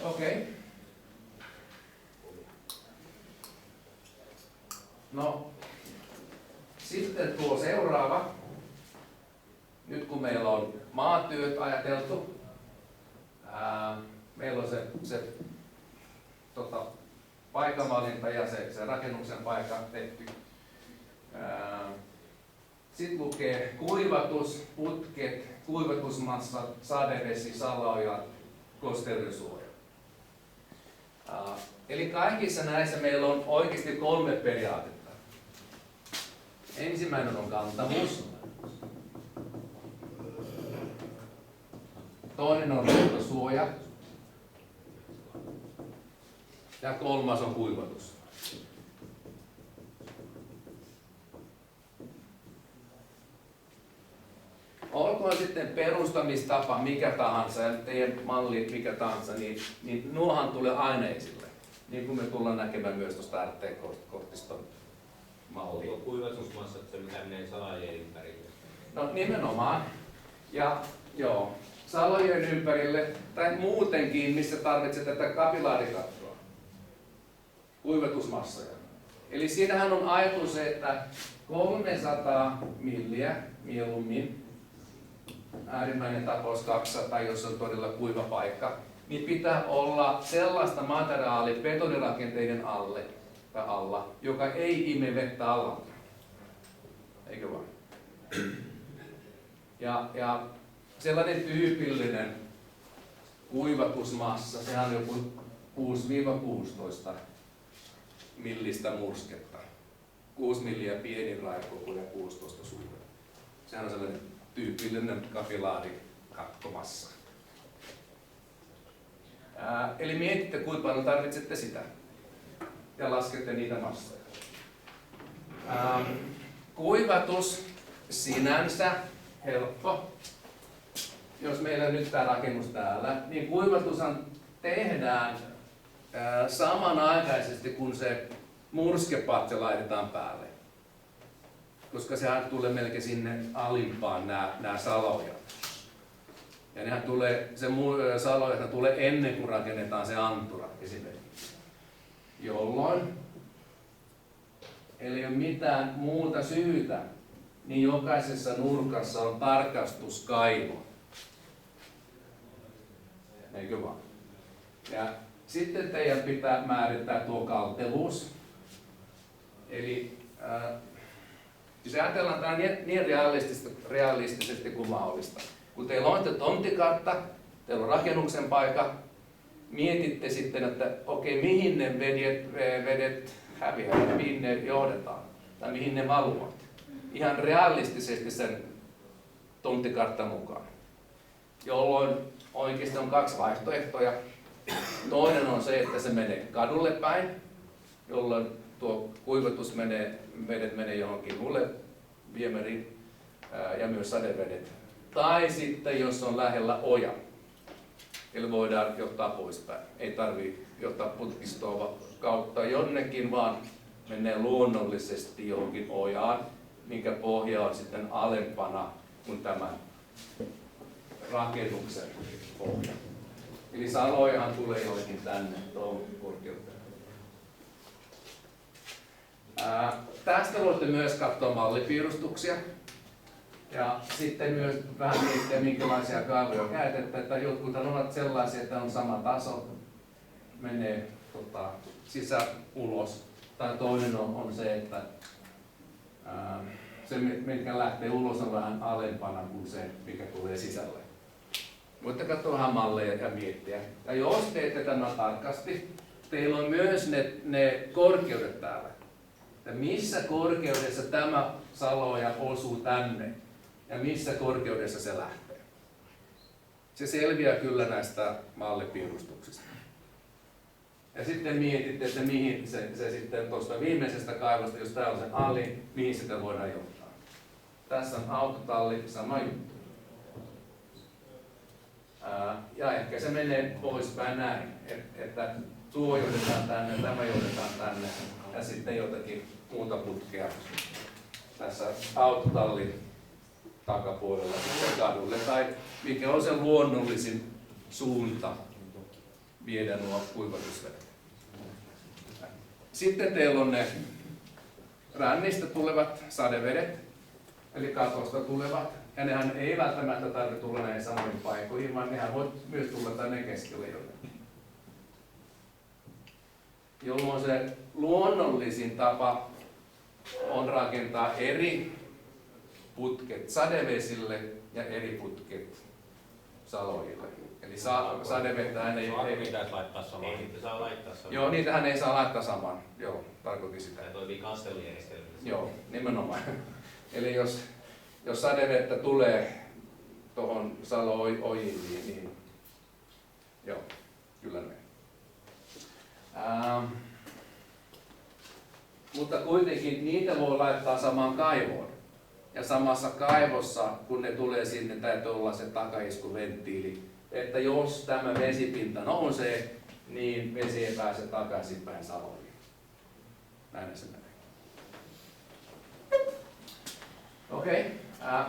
Okei. No, sitten tuo seuraava. Nyt kun meillä on maatyöt ajateltu, meillä on se paikanvalinta ja se rakennuksen paikka tehty. Sitten lukee kuivatus, putket, kuivatusmassat, sadevesi, salaojat, kosteussuoja. Eli kaikissa näissä meillä on oikeasti 3 periaatetta. Ensimmäinen on kantavuus. Toinen on suoja. Ja 3. on kuivatus. Olkoon sitten perustamistapa mikä tahansa ja teidän malli mikä tahansa, niin nuohan tulee aina esille. Niin kuin me tullaan näkemään myös tuosta RT-kortiston mallia. Onko kuivatusmassat se, mitä menee salojen ympärille? No nimenomaan. Ja joo, salojen ympärille tai muutenkin, missä tarvitset tätä kapilaarikattoa. Kuivatusmassoja. Eli siinähän on ajatus se, että 300 milliä mieluummin, äärimmäinen tapaus 200, jos on todella kuiva paikka, niin pitää olla sellaista materiaalia betonirakenteiden alla, joka ei ime vettä alalta. Eikö vaan? Ja sellainen tyypillinen kuivatusmassa, sehän on joku 6-16 millistä mursketta. 6 milliä pieni raikkoku ja 16 suuri. Sehän on sellainen tyypillinen kapilaarikattomassa. Eli mietitte, kuinka paljon tarvitsette sitä ja laskette niitä massoja. Kuivatus sinänsä helppo. Jos meillä nyt tämä rakennus täällä, niin kuivatushan tehdään samanaikaisesti, kun se murskepatja laitetaan päälle. Koska sehän tulee melkein sinne alimpaan nämä salojat. Ja nehän tulee, salojat tulee ennen kuin rakennetaan se antura esimerkiksi. Jolloin, eli ei ole mitään muuta syytä, niin jokaisessa nurkassa on tarkastuskaivo. Eikö vaan? Ja sitten teidän pitää määrittää tuo kaltevuus. Eli jos ajatellaan tämä niin realistisesti kuin mahdollista. Kun teillä on tonttikartta, teillä on rakennuksen paikka, mietitte sitten, että okei, mihin ne vedet häviävät, mihin ne johdetaan tai mihin ne valuvat. Ihan realistisesti sen tonttikartan mukaan. Jolloin oikeasti on 2 vaihtoehtoja. Toinen on se, että se menee kadulle päin, jolloin tuo kuivatus vedet menee johonkin muulle viemäriin ja myös sadevedet. Tai sitten jos on lähellä oja, eli voidaan johtaa poispäin. Ei tarvitse johtaa putkistoa kautta jonnekin, vaan menee luonnollisesti johonkin ojaan, minkä pohja on sitten alempana kuin tämän rakennuksen pohja. Eli salojahan tulee jollakin tänne tuohon korkeuteen. Tästä voitte myös katsoa mallipiirustuksia. Ja sitten myös vähän miettiä, minkälaisia kaavoja käytetään. Että jotkut ovat sellaisia, että on sama taso, menee sisä-ulos. Tai toinen on se, että se, mikä lähtee ulos, on vähän alempana kuin se, mikä tulee sisälle. Voitte katsoa vähän malleja ja miettiä. Ja jos teette tämän tarkasti, teillä on myös ne korkeudet täällä. Ja missä korkeudessa tämä saloja osuu tänne ja missä korkeudessa se lähtee. Se selviää kyllä näistä mallipiirustuksista. Ja sitten mietitte, että mihin se sitten tuosta viimeisestä kaivosta, jos tämä on se ali, mihin sitä voidaan johtaa. Tässä on autotalli, sama juttu. Ja ehkä se menee poispäin näin, että tuo johdetaan tänne, tämä johdetaan tänne ja sitten jotakin muuta putkea tässä autotallin takapuolella sitten kadulle, tai mikä on se luonnollisin suunta viedä nuo kuivatusvedet. Sitten teillä on ne rännistä tulevat sadevedet, eli katosta tulevat, ja nehän ei välttämättä tarvitse tulla näihin samoihin paikoihin, vaan nehän voi myös tulla tänne keskelle jonnekin. Jolloin se luonnollisin tapa on rakentaa eri putket sadevesille ja eri putket saloille. Eli sadevetään ei pitäisi laittaa samaan. Ei niitä saa laittaa samaan. Joo, niitähän ei saa laittaa samaan. Joo, tarkoitin sitä. Tämä toimii kastelujärjestelmässä. Joo, nimenomaan. Eli jos sadevettä tulee tuohon salo-ojiin, niin joo, kyllä näin. Mutta kuitenkin niitä voi laittaa samaan kaivoon. Ja samassa kaivossa, kun ne tulee sinne, täytyy olla se takaiskuventtiili. Että jos tämä vesipinta nousee, niin vesi ei pääse takaisinpäin saloihin. Näin se menee. Okei,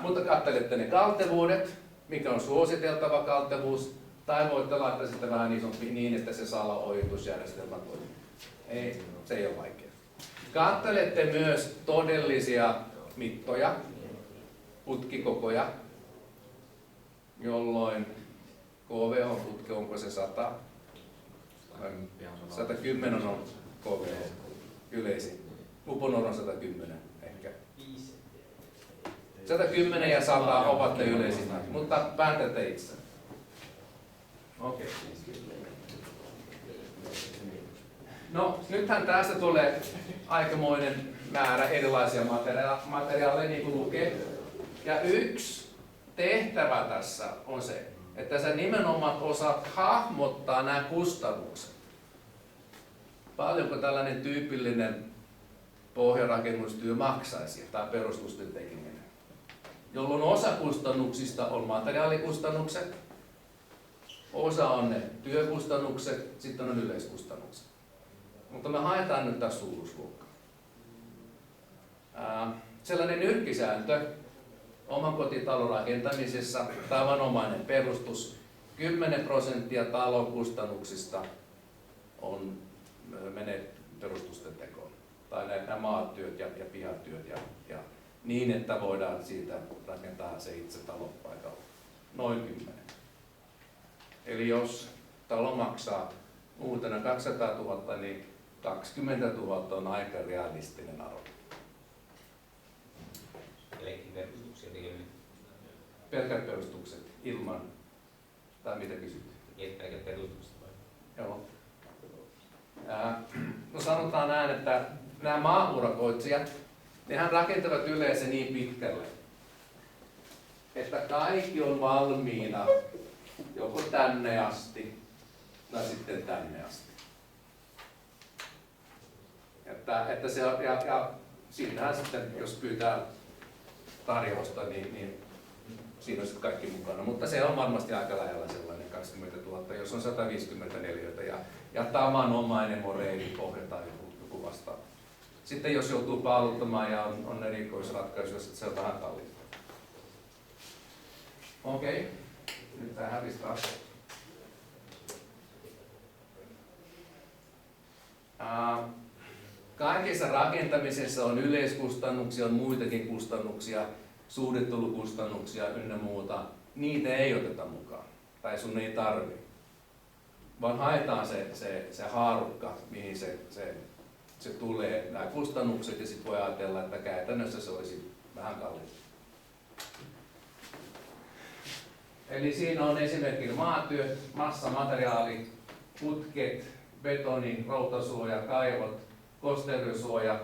mutta katselette ne kaltevuudet, mikä on suositeltava kaltevuus, tai voitte laittaa sitten vähän isompi niin, että se salo-ojitusjärjestelmä toimii. Ei, se ei ole vaikea. Katselette myös todellisia mittoja, putkikokoja, jolloin KVH-putki, onko se 100? 110 on KVH yleisin. Uponor on 110 ehkä. 110 ja 100 ovat ne yleisimmät, mutta päätätte itse. Okei. No, nythän tästä tulee aikamoinen määrä erilaisia materiaaleja, niin kuin lukee. Ja yksi tehtävä tässä on se, että sä nimenomaan osaat hahmottaa nämä kustannukset. Paljonko tällainen tyypillinen pohjarakennustyö maksaisi tai perustusten tekeminen. Jolloin osa kustannuksista on materiaalikustannukset, osa on ne työkustannukset, sitten on yleiskustannukset. Mutta me haetaan nyt tässä suuruusluokkaa. Sellainen nyrkkisääntö oman kotitalon rakentamisessa, tavanomainen perustus, 10% talokustannuksista menee perustusten tekoon. Tai nämä maatyöt ja pihatyöt ja niin, että voidaan siitä rakentaa se itse talon paikalla. Noin 10. Eli jos talo maksaa uutena 200 000, niin 20 000 on aika realistinen arvo. Pelkät perustukset ilman, tai mitä kysyt? Pelkät perustukset vai? Joo. No sanotaan näin, että nämä maaurakoitsijat, nehän rakentavat yleensä niin pitkälle, että kaikki on valmiina joko tänne asti tai sitten tänne asti. Että se, ja siinähän sitten, jos pyytää tarjousta, niin siinä on sitten kaikki mukana. Mutta se on varmasti aika lähellä sellainen 20 000, jos on 150 neliöitä ja tavanomainen moreili pohja tai joku vastaava. Sitten jos joutuu paaluttamaan ja on erikoisratkaisuja, se on vähän kalliimpaa. Okei, nyt tämä hävisi taas. Kaikessa rakentamisessa on yleiskustannuksia, on muitakin kustannuksia, suunnittelukustannuksia ynnä muuta. Niitä ei oteta mukaan, tai sun ei tarvi. Vaan haetaan se haarukka, mihin se tulee, nämä kustannukset, ja sitten voi ajatella, että käytännössä se olisi vähän kalliimpi. Eli siinä on esimerkiksi maatyöt, massa, materiaali, putket, betoni, routasuoja, kaivot, kosteussuoja.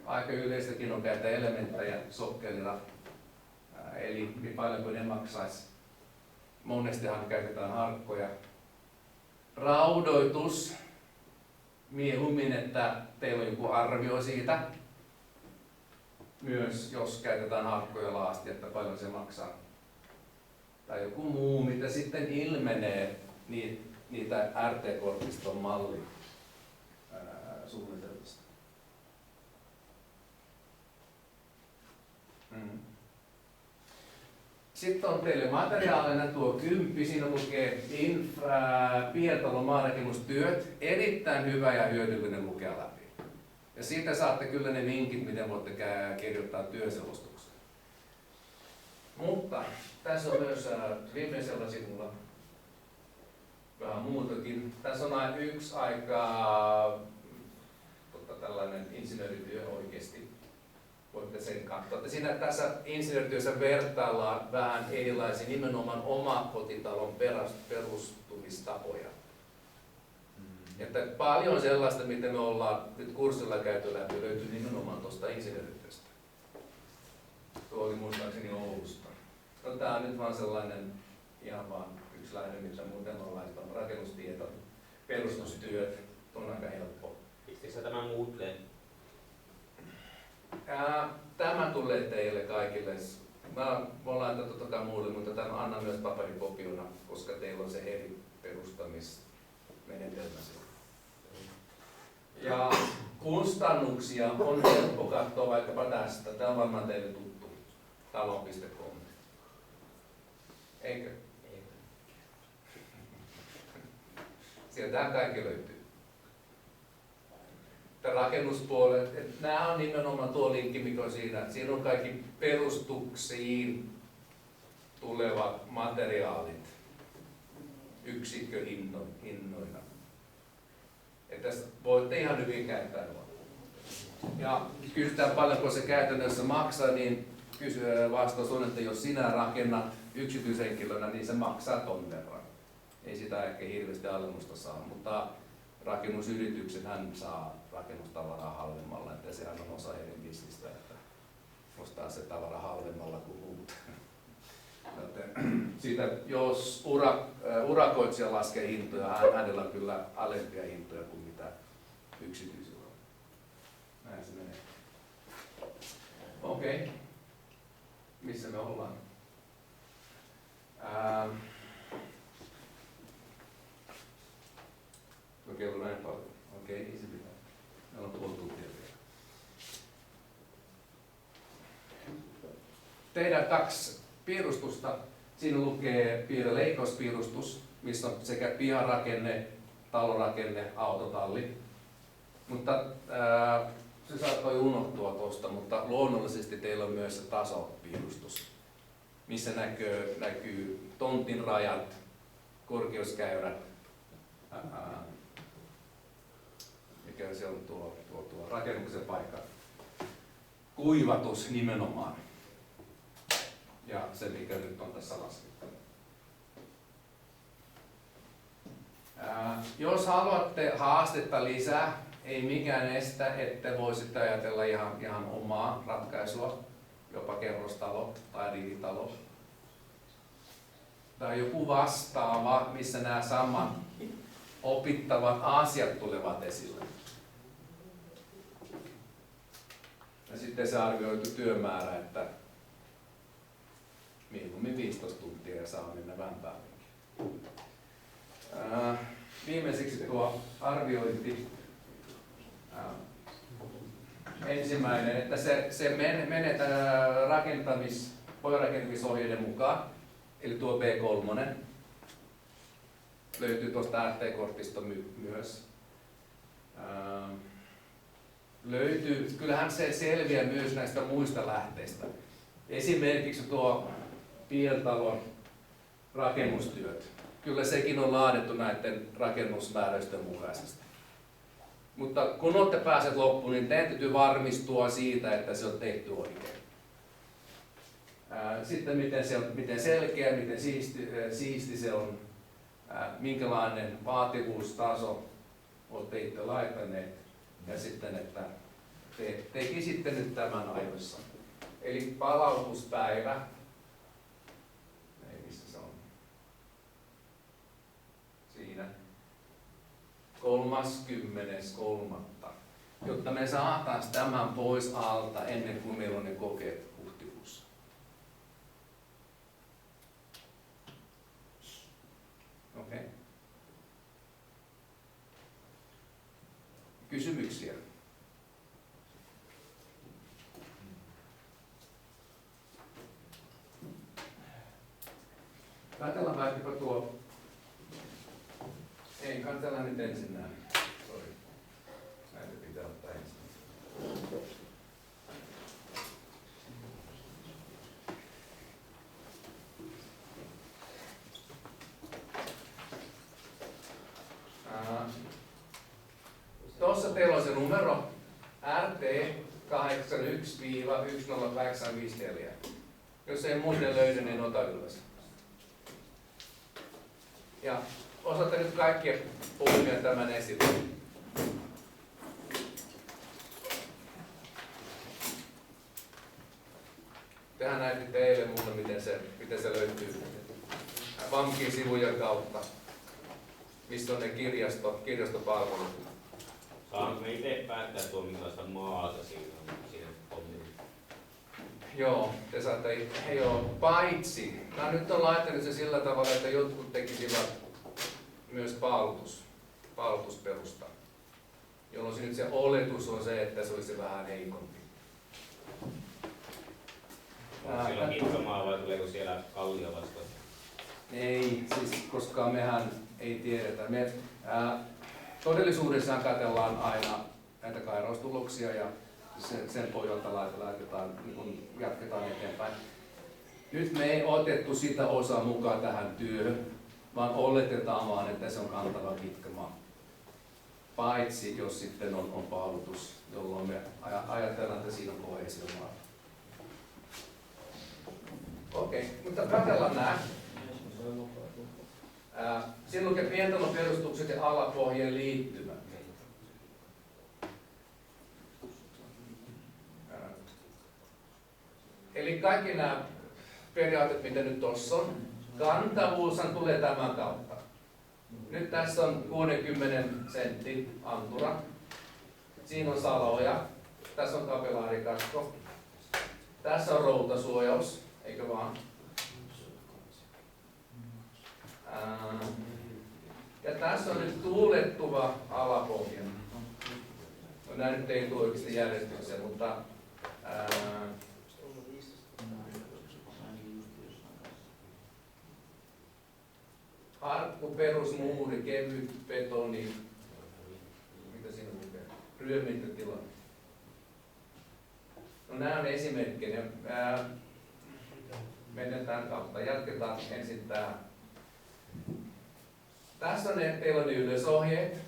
Aika yleistäkin on käyttää elementtejä sokkelilla, eli paljonko ne maksaisi. Monestihan käytetään harkkoja. Raudoitus, mieluummin, että teillä on joku arvio siitä. Myös jos käytetään harkkoja laasti, että paljon se maksaa. Tai joku muu, mitä sitten ilmenee niitä RT-kortiston mallin suunnitelmista. Sitten on teille materiaalina tuo 10, siinä lukee pientalon maanrakennustyöt, erittäin hyvä ja hyödyllinen lukea läpi. Ja siitä saatte kyllä ne vinkit, miten voitte kirjoittaa työselostuksen. Mutta tässä on myös viimeisellä sivulla vähän muutakin. Tässä on yksi aika tällainen insinöörityö oikeasti. Voitte sen katsoa. Siinä tässä insinöörityössä vertaillaan vähän erilaisia nimenomaan omakotitalon perustumistapoja. Että paljon sellaista, mitä me ollaan nyt kurssilla käyty läpi, löytyy nimenomaan tuosta insinöörityöstä. Tuo oli muistaakseni Oulusta. No, tämä on nyt vaan sellainen ihan vaan yksi lähde, mitä muuten on laittanut. Rakennustieto, perustustyöt, on aika helppo. Pistikö tämä Moodleen? Tämä tulee teille kaikille. Mä laitan totta kai muulle, mutta tämän annan myös paperikopiona, koska teillä on se eri perustamismenetelmä. Ja kustannuksia on helppo katsoa vaikkapa tästä. Tämä on varmaan teille tuttu. Talon.com. Eikö? Sieltähän kaikki löytyy. Rakennuspuolet, nämä on nimenomaan tuo linkki, mikä on siinä. Siinä on kaikki perustuksiin tulevat materiaalit yksikköhinnoina. Että voitte ihan hyvin käyttää nuo. Ja kysytään paljonko se käytännössä maksaa, niin vastaus on, että jos sinä rakennat yksityishenkilönä, niin se maksaa ton verran. Ei sitä ehkä hirveästi alennusta saa, mutta rakennusyritykset hän saa rakennustavaraa halvemmalla, että sehän on osa heidän bisnistä, että ostaa se tavara halvemmalla kuin muut. Siitä, jos urakoitsija laskee hintoja, hänellä on kyllä alempia hintoja kuin mitä yksityisillä on. Näin se menee. Okei. Missä me ollaan? Kello näin paljon. Okei, ei se mitään. Meillä on puoli tuntia vielä. Tehdään 2 piirustusta. Siinä lukee leikkauspiirustus, missä on sekä piharakenne, talorakenne, autotalli. Mutta se saattoi unohtua tuosta, mutta luonnollisesti teillä on myös se tasopiirustus, missä näkyy tontin rajat, korkeuskäyrät, mikä se on tuo rakennuksen paikka, kuivatus nimenomaan. Ja se, mikä nyt on tässä laskettu. Jos haluatte haastetta lisää, ei mikään estä, että voisitte ajatella ihan omaa ratkaisua, jopa kerrostalo tai rivitalo. Tai joku vastaava, missä nämä samat opittavat asiat tulevat esille. Ja sitten se arvioitu työmäärä, että mieluummin 15 tuntia ja saa mennä vähän päällekin. Viimeiseksi tuo arviointi. Ensimmäinen, että se menee rakentamisohjeiden mukaan, eli tuo B3. Löytyy tuosta RT-kortista myös. Kyllähän se selviää myös näistä muista lähteistä. Esimerkiksi tuo pientalon rakennustyöt. Kyllä sekin on laadittu näiden rakennusmääräysten mukaisesti. Mutta kun olette pääset loppuun, niin teidän täytyy varmistua siitä, että se on tehty oikein. Sitten miten selkeä, miten siisti se on, minkälainen vaativuustaso olette itse laittaneet, ja sitten, että te tekisitte nyt tämän ajoissa. Eli palautuspäivä, ei missä se on, siinä, 30.3. Jotta me saataisiin tämän pois alta ennen kuin meillä on ne kokeet huhtikuussa. Okei. Okay. Kysymyksiä? Katsellaan vaikkapa tuo. Ei, katsellaan nyt ensin nämä. Sori. Näitä pitää ottaa ensin. Tuossa teillä on se numero RT81-1084. Jos ei muuten löydy, niin ota ylös. Ja osaatte nyt kaikkia puhumia tämän esille. Tehän näytitte eilen mulle, miten se löytyy VAMKin sivujen kautta. Missä on ne kirjastopalvelut. Saanko me itse päättää tuo, minkälaista maata siinä on? Joo, te saatte, joo, paitsi. Mä nyt on laittanut se sillä tavalla, että jotkut tekisivät myös paalutusperusta, jolloin nyt se oletus on se, että se olisi vähän heikompi. Onko siellä kitkamaa vai tuleeko siellä kallio vastaan? Ei, siis koska mehän ei tiedetä. Todellisuudessaan katsellaan aina näitä kairaustuloksia ja sen pohjalta laitetaan, niin jatketaan eteenpäin. Nyt me ei otettu sitä osaa mukaan tähän työhön, vaan oletetaan vaan, että se on kantava kitkamaa. Paitsi jos sitten on paalutus, jolloin me ajatellaan, että siinä on koheesiomaa. Okei, mutta katsellaan nämä. Siinä lukee pientalon perustukset ja alapohjien liittymät. Eli kaikki nämä periaatteet, mitä nyt tuossa on, kantavuushan tulee tämän kautta. Nyt tässä on 60 sentti antura. Siinä on saloja. Tässä on kapelaarikatto. Tässä on routasuojaus, eikö vaan? Ja tässä on nyt tuulettuva alapohja. No, nämä nyt ei tule oikeasti järjestykseen, mutta arkku, perusmuuri, kevyt betoni, mitä siinä lukee? Ryömintätila. No nämä on esimerkkejä. Mennään tämän kautta. Jatketaan ensin tämä. Tässä on teillä on yleisohjeet.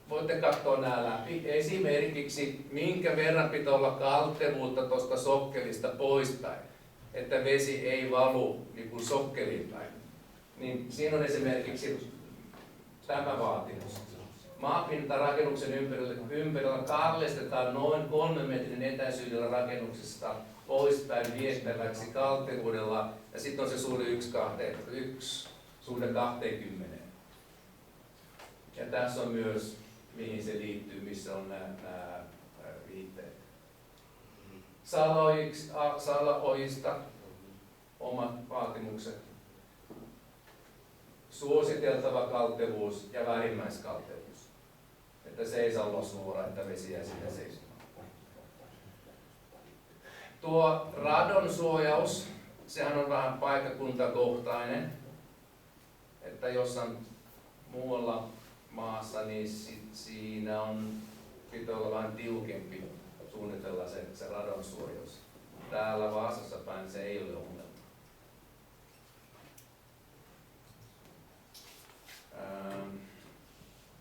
Voitte katsoa nämä läpi. Esimerkiksi minkä verran pitää olla kaltevuutta tuosta sokkelista poispäin, että vesi ei valu niin kuin sokkeliin päin. Niin siinä on esimerkiksi tämä vaatimus. Maapinta rakennuksen ympärillä kallistetaan noin 3 metrin etäisyydellä rakennuksesta poispäin viettäväksi kaltevuudella, ja sitten on se suhde 1:20. Ja tässä on myös, mihin se liittyy, missä on nämä viitteet. Salaojista omat vaatimukset. Suositeltava kaltevuus ja vähimmäiskaltevuus. Että se ei saa olla suora, että vesi jää sitä seisomaan. Tuo radon suojaus, sehän on vähän paikkakuntakohtainen. Että jossain muualla maassa, niin siinä pitää olla vähän tiukempi suunnitella se radon suojaus. Täällä Vaasassa päin se ei ole ongelma.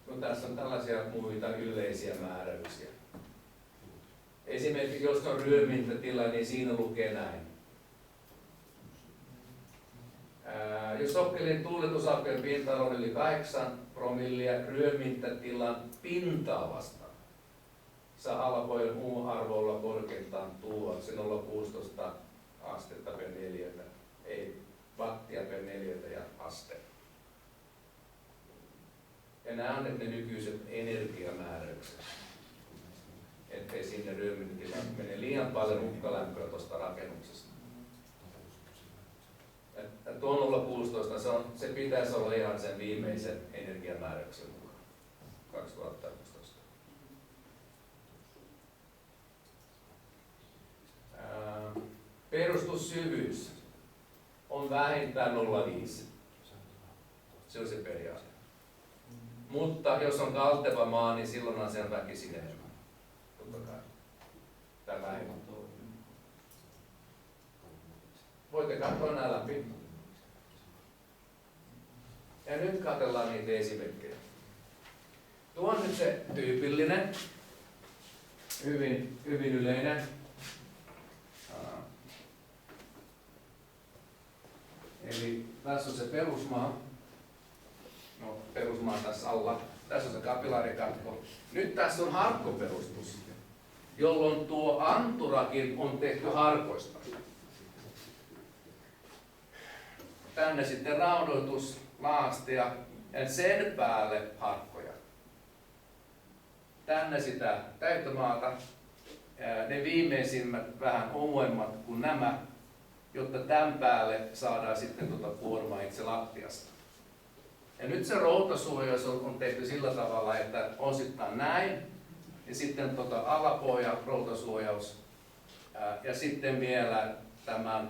No, tässä on tällaisia muita yleisiä määräyksiä. Esimerkiksi jos on ryömintätila, niin siinä lukee näin. Jos sokkelin tuuletusalkeen pinta on yli 8 promillia ryömintätilan pintaa vastaan, saa alapohjan muun arvo olla korkeintaan se 0,16 astetta per neliötä, ei wattia per neliötä ja aste. Ja nämä on ne nykyiset energiamääräykset, ettei sinne ryömintätilaan mene liian paljon hukkalämpöä tuosta rakennuksesta. Ja tuo 0,16 se pitäisi olla ihan sen viimeisen energiamääräyksen mukaan 2011. Perustussyvyys on on vähintään 0,5. Se on se periaate. Mutta jos on kalteva maa, niin silloin on sen väkisin enemmän. Totta kai. Tai vähemmän. Voitte katsoa nämä läpi. Ja nyt katsellaan niitä esimerkkejä. Tuo on nyt se tyypillinen, hyvin yleinen. Eli tässä on se perusmaa. No, perusmaa tässä alla. Tässä on se kapilaarikatko. Nyt tässä on harkkoperustus, jolloin tuo anturakin on tehty harkoista. Tänne sitten raudoitus, laastia ja sen päälle harkkoja. Tänne sitä täyttömaata, ne viimeisimmät vähän ohuemmat kuin nämä, jotta tämän päälle saadaan sitten kuormaa itse lattiasta. Ja nyt se routasuojaus on tehty sillä tavalla, että osittain näin, ja sitten alapohja routasuojaus, ja sitten vielä tämän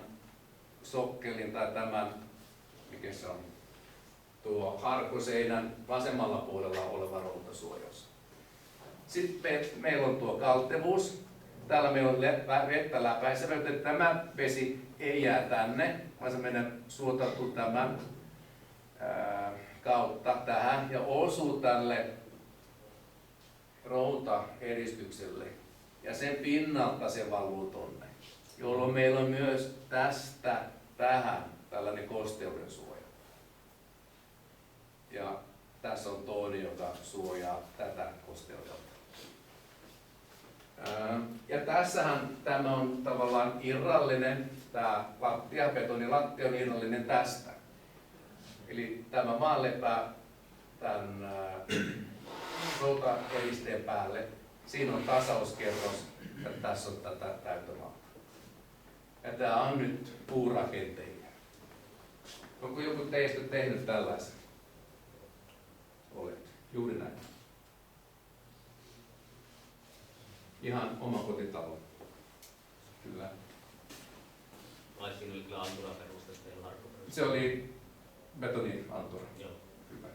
sokkelin tai tämän, mikä se on, tuo harkkoseinän vasemmalla puolella oleva routasuojaus. Sitten meillä on tuo kaltevuus. Täällä meillä on vettä läpäisevyyttä. Tämä vesi ei jää tänne, vaan se menee suotautuu tämän kautta tähän ja osuu tälle routaeristykselle. Ja sen pinnalta se valuu tonne, jolloin meillä on myös tästä tähän tällainen kosteuden suoja. Ja tässä on toinen, joka suojaa tätä kosteudelta. Ja tässähän tämä on tavallaan irrallinen, tämä betonilattia on irrallinen tästä. Eli tämä maa lepää tämän routaeristeen päälle. Siinä on tasauskerros ja tässä on tätä täytömaata. Ja tämä on nyt puurakenteinen. Onko joku teistä tehnyt tällaisen? Olet. Juuri näin. Ihan oma kotitalo. Kyllä. Ai siinä oli kyllä anturaperusteista ja harkkoperusteista. Se oli betoniantura. Joo. Kyllä.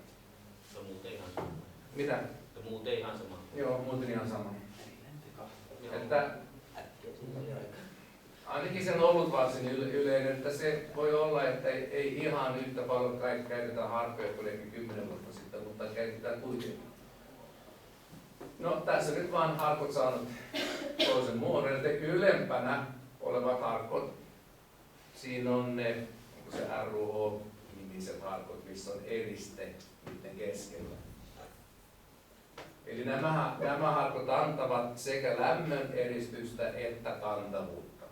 Se on muuten ihan sama. Mitä? Se on muuten ihan sama. Joo, muuten ihan sama. Että ainakin sen on ollut varsin yleinen, että se voi olla, että ei ihan yhtä paljon käytetään harkkoja kuin ehkä 10 vuotta sitten, mutta käytetään kuitenkin. No tässä nyt vaan harkot saanut toisen muodon, että ylempänä olevat harkot, siinä on ne, onko se RUH-nimiset harkot, missä on eriste niiden keskellä. Eli nämä harkot antavat sekä lämmön eristystä että kantavuutta,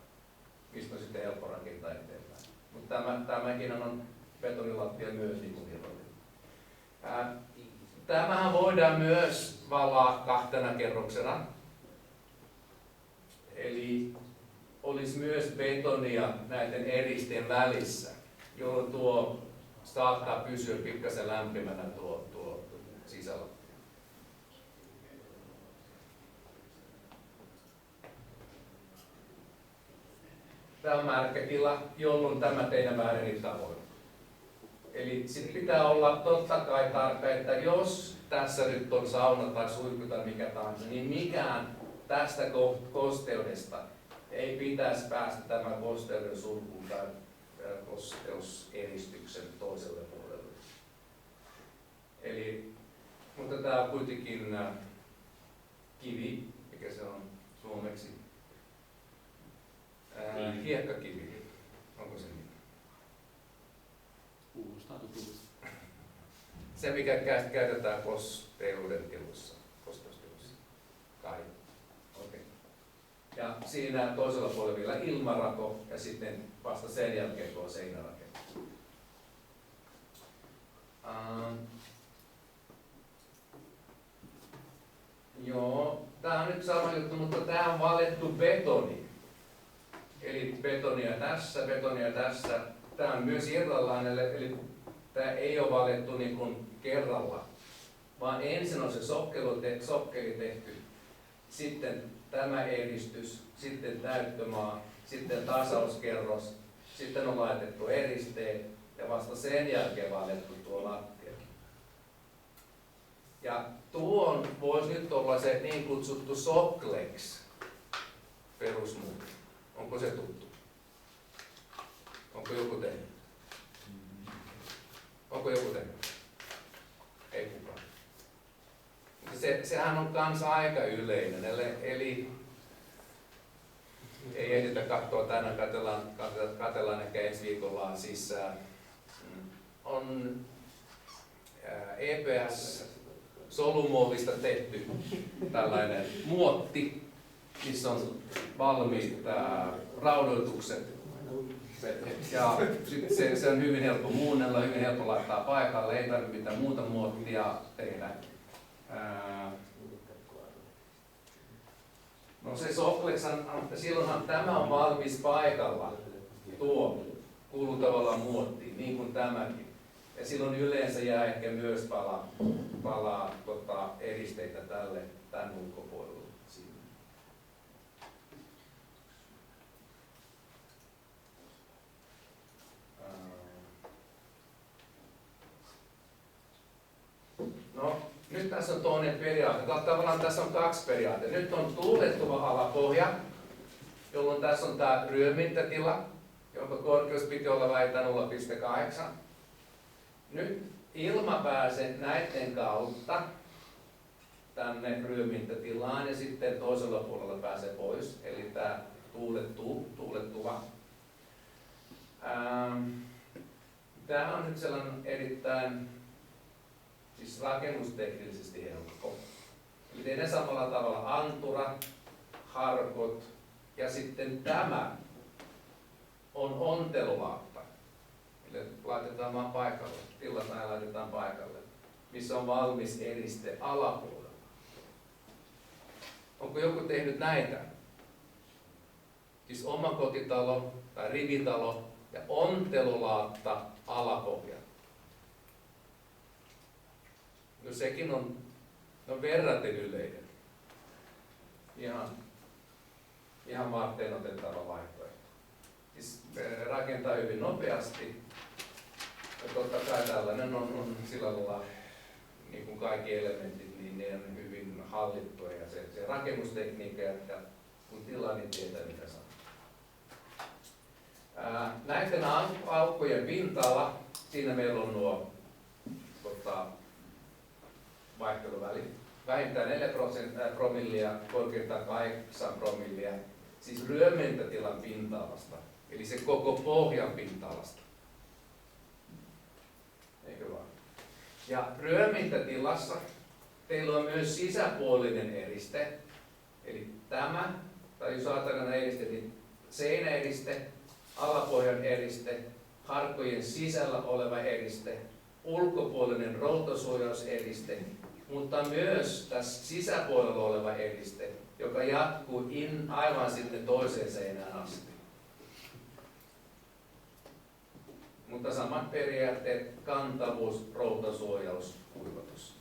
mistä on sitten helppo rakentaa eteenpäin. Mutta tämäkin on betonilattia myös niin kuin irrallinen. Tämähän voidaan myös valaa 2 kerroksena. Eli olisi myös betonia näiden eristen välissä, jolloin tuo saattaa pysyä pikkasen lämpimänä tuo sisällä. Tämä on märkätila, jolloin tämä teidän määrä tavoin. Eli sitten pitää olla totta kai tarpeen, että jos tässä nyt on sauna tai suihku tai mikä tahansa, niin mikään tästä kosteudesta ei pitäisi päästä tämän kosteuden sulkuun tai kosteuseristyksen toiselle puolelle. Eli, mutta tämä on kuitenkin kivi, mikä se on suomeksi. Hiekkakivi, onko se niin? Kuulostaa tutulta. Se, mikä käytetään kosteuden tilussa, kosteustilussa. Kai. Okay. Ja siinä toisella puolella vielä ilmarako ja sitten vasta sen jälkeen tuo seinärakenne. Joo, tämä on nyt sama juttu, mutta tämä on valettu betoni. Eli betonia tässä. Tämä on myös irrallaan, eli tämä ei ole valettu niin kuin kerralla, vaan ensin on se sokkeli tehty, sitten tämä eristys, sitten täyttömaa, sitten tasauskerros, sitten on laitettu eristeet ja vasta sen jälkeen valettu tuo lattia. Ja tuon voisi nyt olla se niin kutsuttu Soklex perusmuoto. Onko se tuttu? Onko joku tehnyt? Onko joku tehnyt? Ei kukaan. Sehän on kanssa aika yleinen, eli ei ehditä katsoa tänään, katsellaan ehkä ensi viikolla sisään. On EPS-solumuovista tehty tällainen muotti, missä on valmiit raudoitukset. Ja se on hyvin helppo muunnella, hyvin helppo laittaa paikalle, ei tarvitse mitään muuta muottia tehdä. No se Soklexan, silloinhan tämä on valmis paikalla, tuo kuuluu tavallaan muottiin, niin kuin tämäkin. Ja silloin yleensä jää ehkä myös palaa eristeitä tämän ulkopuolella. No, nyt tässä on toinen periaate. Tavallaan tässä on kaksi periaatetta. Nyt on tuulettuva alapohja, jolloin tässä on tämä ryömintätila, jonka korkeus piti olla vähintään 0,8. Nyt ilma pääsee näiden kautta tänne ryömintätilaan ja sitten toisella puolella pääsee pois. Eli tämä tuulettuva. Tämä on nyt sellainen erittäin siis rakennusteknisesti helppo. Eli tehdään samalla tavalla antura, harkot ja sitten tämä on ontelulaatta. Eli laitetaan vaan paikalle, tilataan laitetaan paikalle, missä on valmis eriste alapuolella. Onko joku tehnyt näitä? Siis omakotitalo tai rivitalo ja ontelulaatta alapohja. No sekin on verraten yleinen. Ihan varten otettava vaihtoehto. Siis rakentaa hyvin nopeasti. Ja totta kai tällainen on sillä lailla, niin kuin kaikki elementit, niin ne on hyvin hallittuja. Ja se rakennustekniikka, ja kun tilaa, niin tietää mitä saa. Näiden aukkojen pinta-ala, siinä meillä on nuo vaihteluväli. Vähintään 4 promillia, korkeintaan 8 promillia, siis ryömintätilan pinta-alasta, eli se koko pohjan pinta-alasta. Eikö vaan? Ja ryömintätilassa teillä on myös sisäpuolinen eriste, eli tämä, tai jos ajatellaan eriste, niin seinäeriste, alapohjan eriste, harkkojen sisällä oleva eriste, ulkopuolinen routasuojauseriste, mutta myös tässä sisäpuolella oleva eriste, joka jatkuu aivan sitten toiseen seinään asti. Mutta samat periaatteet: kantavuus, routasuojaus, kuivatus.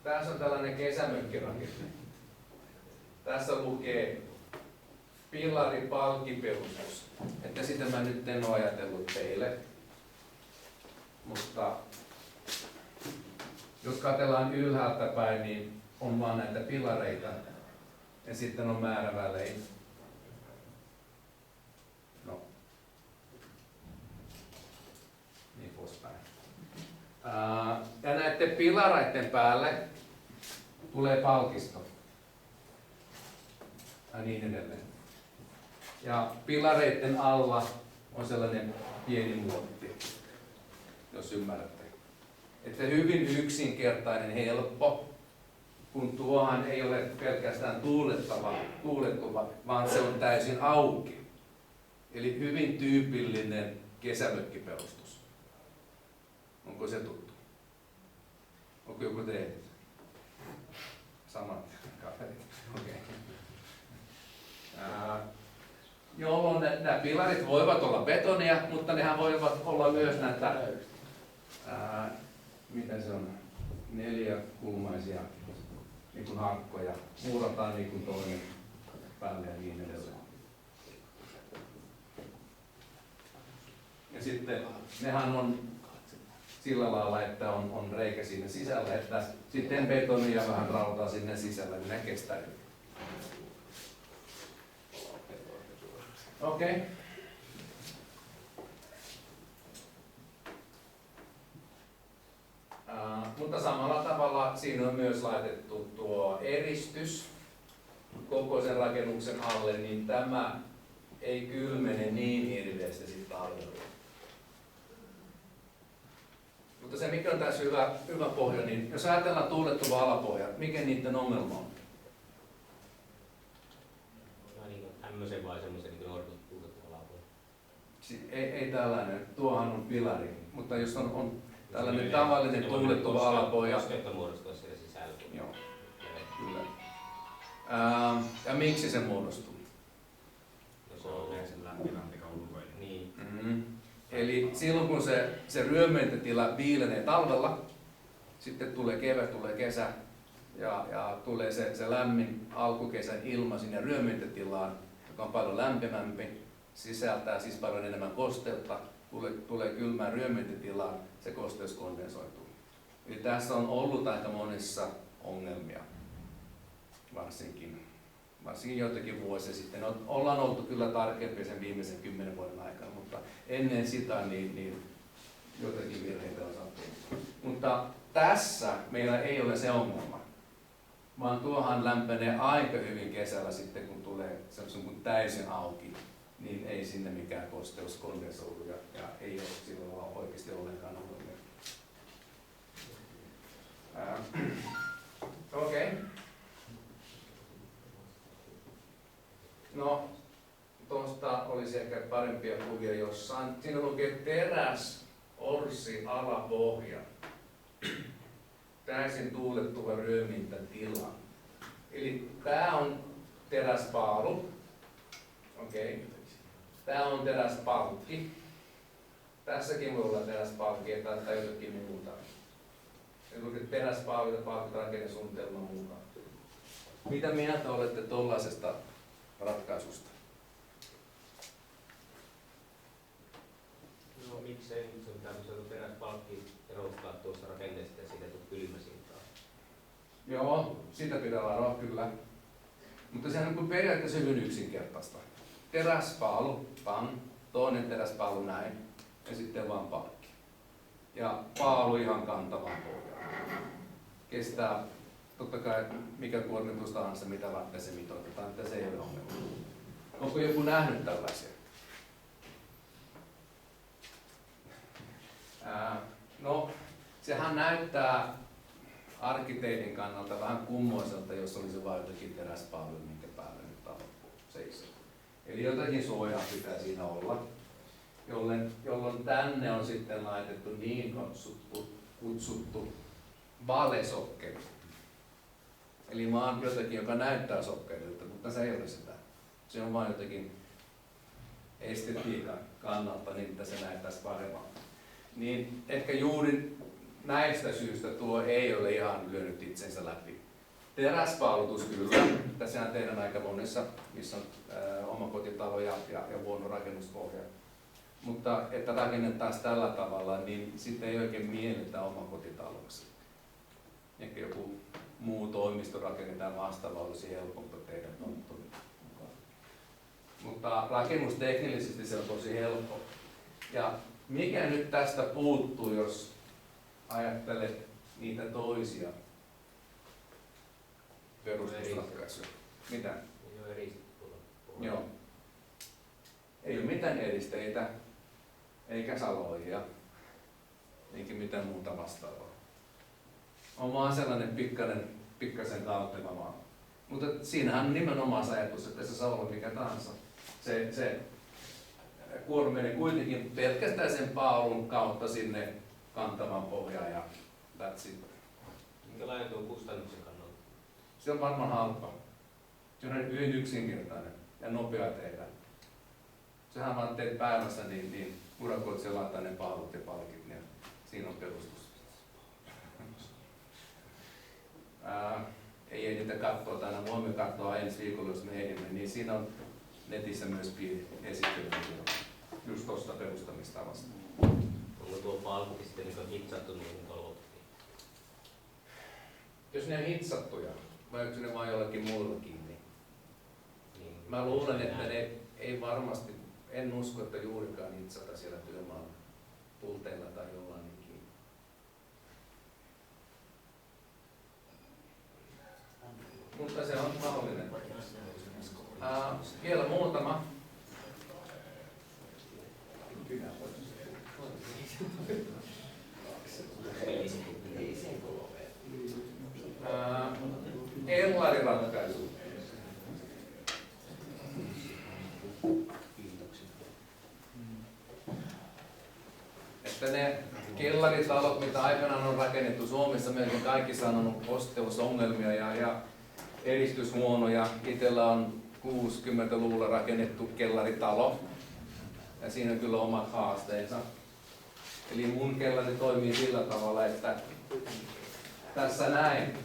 Tässä on tällainen kesämökkirakenne. Tässä lukee pillaripalkkiperustus. Että sitä mä nyt en ole ajatellut teille. Mutta jos katsellaan ylhäältä päin, niin on vaan näitä pilareita. Ja sitten on määrävälein. No. Niin poispäin. Ja näiden pilareiden päälle tulee palkisto. Ja niin edelleen. Ja pilareiden alla on sellainen pieni muotti, jos ymmärrätte. Että hyvin yksinkertainen, helppo, kun tuohan ei ole pelkästään tuulettuva, vaan se on täysin auki. Eli hyvin tyypillinen kesämökkiperustus. Onko se tuttu? Onko joku tehnyt? Samat kaverit. Okay. jolloin nämä pilarit voivat olla betonia, mutta nehän voivat olla myös näitä, miten se on, neliökulmaisia niin kuin hankkoja, muurataan niin kuin toinen päälle ja niin edelleen. Ja sitten nehän on sillä lailla, että on reikä siinä sisällä, että sitten betonia ja vähän rautaa sinne sisällä, niin ne kestää. Okei. Mutta samalla tavalla siinä on myös laitettu tuo eristys koko sen rakennuksen alle, niin tämä ei kylmene niin hirveästi sitten talvella. Mutta se mikä on tässä hyvä pohja, niin jos ajatellaan tuulettuva alapohja, mikä niiden ongelma on? Tämmöisen vai semmoisen niin tuulettuva alapohja? Ei tällainen, tuohan on pilari, mutta jos on tällainen tavallinen tuulettuva alapohja. Kosketta muodostua siellä sisällä. Joo, kyllä. Ja miksi se muodostuu? Se on yleensä lämpimämpi kuin ulkoinen. Niin. Eli silloin kun se ryömyntätila viilenee talvella, sitten tulee kevät, tulee kesä ja tulee se lämmin alkukesän ilma sinne ryömyntätilaan, joka on paljon lämpimämpi, sisältää siis paljon enemmän kosteutta, tulee kylmään ryömyntätilaan, se kosteus kondensoituu. Eli tässä on ollut aika monissa ongelmia, varsinkin joitakin vuosia sitten. Ollaan oltu kyllä tarkempia sen viimeisen 10 vuoden aikana, mutta ennen sitä niin joitakin virheitä on sattunut. Mutta tässä meillä ei ole se ongelma, vaan tuohan lämpenee aika hyvin kesällä sitten, kun tulee kun täysin auki, niin ei sinne mikään kosteus kondensoidu ja ei ole silloin oikeasti ollenkaan ongelmia. Okei. No, tuosta olisi ehkä parempia kuvia jossain. Siinä lukee teräs, orsi, alapohja. Täysin tuulettuva ryömintätila. Eli tämä on teräspaalu. Okei. Tämä on teräspalkki. Tässäkin voi olla teräspalkki tai jotakin muuta. Eli teräspaalu ja palkkirakennesuunnitelma mukaan. Mitä mieltä olette tuollaisesta ratkaisusta? No miksei nyt se on tämmöisellä teräspalkki erottaa tuosta rakenteesta ja siitä tuu kylmäsiltaa? Joo, sitä pitää varoa kyllä. Mutta sehän on periaatteessa hyvin yksinkertaista. Teräspaalu, pang, toinen teräspaalu näin ja sitten vaan palkki. Ja paalu ihan kantavaan pohjaan. Kestää totta kai mikä kuormitus tahansa, mitä varten se mitoitetaan, että se ei ole ongelma. Onko joku nähnyt tällaisia? No, sehän näyttää arkkitehdin kannalta vähän kummoiselta, jos olisi vain jotakin teräspaalu, minkä päälle nyt talo seisoo. Eli jotakin suojaa pitää siinä olla, jolloin tänne on sitten laitettu niin kutsuttu valesokkeli. Eli maan jotakin, joka näyttää sokkelilta, mutta se ei ole sitä. Se on vain jotakin estetiikan kannalta, niin että se näyttäisi paremmalta. Niin ehkä juuri näistä syistä tuo ei ole ihan lyönyt itsensä läpi. Teräspaalutus kyllä. Tässähän tehdään aika monessa, missä on omakotitalo ja huono rakennuspohja. Mutta että rakennettaisiin tällä tavalla, niin sitten ei oikein mielletä omakotitaloksi. Ehkä joku muu toimisto rakennetaan vastaava, olisi helpompi tehdä tonttuun. Mutta rakennusteknillisesti se on tosi helppo. Ja mikä nyt tästä puuttuu, jos ajattelet niitä toisia perustusratkaisuja? Mitä? Ei ole eristetty. Joo. Ei ole mitään eristeitä, eikä saloja, eikä mitään muuta vastaavaa. On vaan sellainen pikkasen kaottava maa. Mutta siinähän on nimenomaan se ajatus, että se saa olla mikä tahansa. Se kuorma menee kuitenkin pelkästään sen paalun kautta sinne kantavan pohjaan ja that's it. Minkälainen tuo kustannuksen kannalta? Se on varmaan halpa. Se on hyvin yksinkertainen. ja nopea tehdä. Sehän vaan teet päivässä, niin urakoit selata ne palvelut ja palkit, ja siinä on perustus. Ei niitä katsoa tänään, voimme katsoa ensi viikolla, jos me ehdimme, niin siinä on netissä myös pieni esittely just tuosta perustamistavasta. Onko tuo palkki sitten niin hitsattu niihin talouttiin? Jos ne on hitsattuja, vai onko ne vain jollakin muulla kiinni? Niin, Mä luulen, että ne ei varmasti, en usko, että juurikaan hitsata siellä työmaalla pulteilla tai jollain niin kiinni. Mutta se on mahdollinen. Vielä muutama. Ellariratkaisu. Että ne kellaritalot, mitä aikanaan on rakennettu Suomessa, melkein kaikki sanonut kosteusongelmia ja eristys huonoja. Itsellä on 60-luvulla rakennettu kellaritalo ja siinä on kyllä omat haasteensa. Eli mun kellari toimii sillä tavalla, että tässä näin.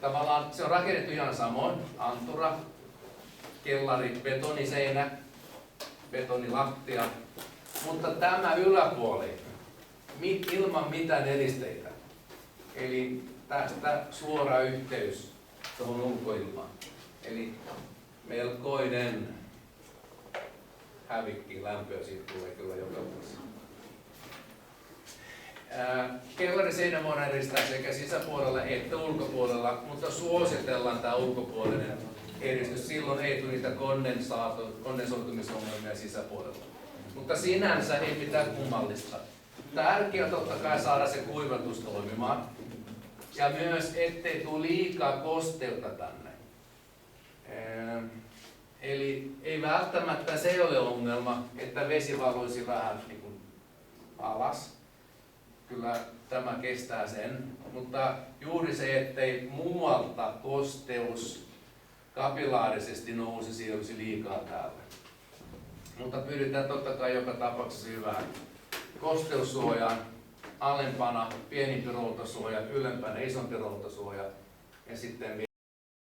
Tavallaan se on rakennettu ihan samoin. Antura, kellari, betoniseinä, betonilattia. Mutta tämä yläpuoli, ilman mitään eristeitä. Eli tästä suora yhteys tuohon ulkoilmaan. Eli melkoinen hävikki, lämpöä siitä tulee kyllä joka vuosi. Kellariseinä voidaan eristää sekä sisäpuolella että ulkopuolella, mutta suositellaan tämä ulkopuolinen eristys. Silloin ei tule niitä kondensoitumisongelmia sisäpuolella. Mutta sinänsä ei pitää kummallista. Tärkeää on totta kai saada se kuivatus toimimaan. Ja myös ettei tule liikaa kosteutta tänne. Eli ei välttämättä se ei ole ongelma, että vesi valuisi vähän niin kuin alas. Kyllä tämä kestää sen, mutta juuri se, ettei muualta kosteus kapilaarisesti nousisi ja olisi liikaa täällä. Mutta pyritään totta kai joka tapauksessa hyvään kosteussuojaan, alempana pienimpi routasuoja, ylempänä isompi routasuoja ja sitten